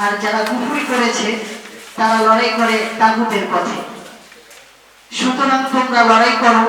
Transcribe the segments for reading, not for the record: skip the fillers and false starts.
আর যারা কুফরি করেছে তারা লড়াই করে তাগুতের পথে। সুতরাং তোমরা লড়াই করো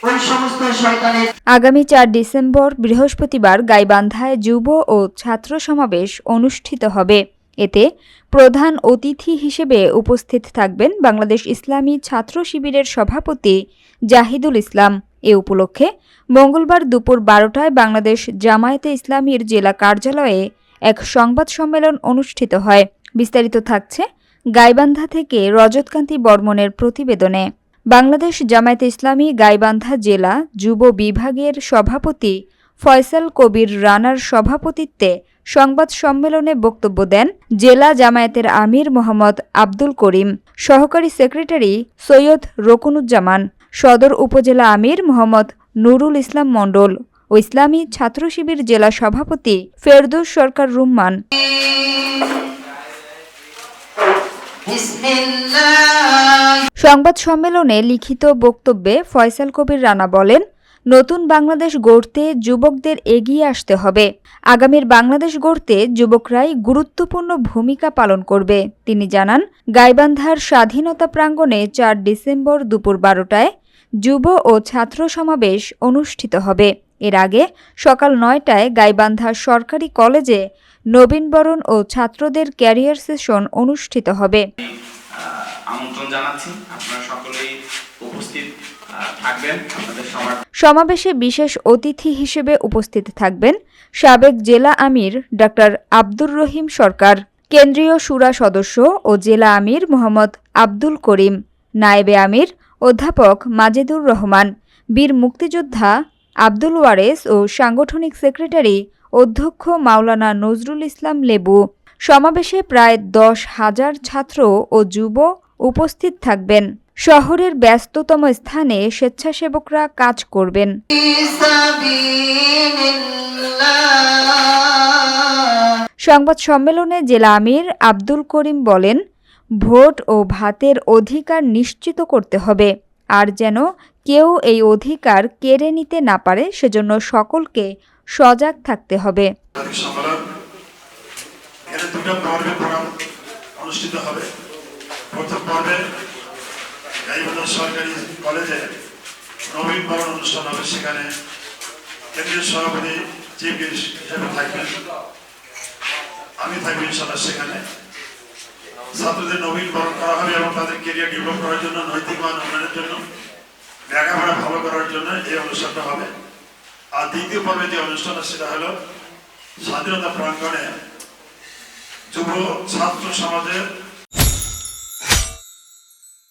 ওই সমস্ত শয়তানের। আগামী 4 ডিসেম্বর বৃহস্পতিবার গাইবান্ধায় যুব ও ছাত্র সমাবেশ অনুষ্ঠিত হবে। এতে প্রধান অতিথি হিসেবে উপস্থিত থাকবেন বাংলাদেশ ইসলামী ছাত্র শিবিরের সভাপতি জাহিদুল ইসলাম। এ উপলক্ষে মঙ্গলবার দুপুর 12টায় বাংলাদেশ জামায়াতে ইসলামীর জেলা কার্যালয়ে এক সংবাদ সম্মেলন অনুষ্ঠিত হয়। বিস্তারিত থাকছে গাইবান্ধা থেকে রজতকান্তি বর্মনের প্রতিবেদনে। বাংলাদেশ জামায়াতে ইসলামী গাইবান্ধা জেলা যুব বিভাগের সভাপতি ফয়সাল কবির রানার সভাপতিত্বে সংবাদ সম্মেলনে বক্তব্য দেন জেলা জামায়াতের আমির মোহাম্মদ আব্দুল করিম, সহকারী সেক্রেটারি সৈয়দ রকুনুজ্জামান, সদর উপজেলা আমির মোহাম্মদ নুরুল ইসলাম মণ্ডল ও ইসলামী ছাত্র শিবির জেলা সভাপতি ফেরদৌস সরকার রুম্মান। সংবাদ সম্মেলনে লিখিত বক্তব্যে ফয়সাল কবির রানা বলেন, নতুন বাংলাদেশ গড়তে যুবকদের এগিয়ে আসতে হবে। আগামীর বাংলাদেশ গড়তে যুবকরাই গুরুত্বপূর্ণ ভূমিকা পালন করবে। তিনি জানান, গাইবান্ধার স্বাধীনতা প্রাঙ্গণে 4 ডিসেম্বর দুপুর 12টায় যুব ও ছাত্র সমাবেশ অনুষ্ঠিত হবে। এর আগে সকাল 9টায় গাইবান্ধা সরকারি কলেজে নবীনবরণ ও ছাত্রদের ক্যারিয়ার সেশন অনুষ্ঠিত হবে। আমন্ত্রণ জানাচ্ছি, আপনারা সকলেই উপস্থিত থাকবেন। সমাবেশে বিশেষ অতিথি হিসেবে উপস্থিত থাকবেন সাবেক জেলা আমির ডাক্তার আব্দুর রহিম সরকার, কেন্দ্রীয় শুরা সদস্য ও জেলা আমির মোহাম্মদ আব্দুল করিম, নায়েবে আমির অধ্যাপক মাজেদুর রহমান, বীর মুক্তিযোদ্ধা আব্দুল ওয়ারেস ও সাংগঠনিক সেক্রেটারি অধ্যক্ষ মাওলানা নজরুল ইসলাম লেবু। সমাবেশে প্রায় 10,000 ছাত্র ও যুব উপস্থিত থাকবেন। শহরের ব্যস্ততম স্থানে স্বেচ্ছাসেবকরা কাজ করবেন। সংবাদ সম্মেলনে জেলা আমির আব্দুল করিম বলেন, ভোট ও ভাতের অধিকার নিশ্চিত করতে হবে, আর যেন কেউ এই অধিকার কেড়ে নিতে না পারে সেজন্য সকলকে সজাগ থাকতে হবে। গাইবান্ধা সরকারি কলেজে নবীনবরণ অনুষ্ঠান হবে। সেখানে কেন্দ্রীয় সভাপতি চিফ গেস্ট হিসেবে থাকবেন, আমি থাকবো ইনশাআল্লাহ। সেখানে ছাত্রদের নবীনবরণ করা হবে এবং তাদের কেরিয়ার ডেভেলপ করার জন্য, নৈতিক মান উন্নয়নের জন্য, লেখাপড়া ভালো করার জন্য এই অনুষ্ঠানটা হবে। আর দ্বিতীয় পর্বে যে অনুষ্ঠানটা সেটা হলো স্বাধীনতা প্রাঙ্গণে যুব ছাত্র সমাজের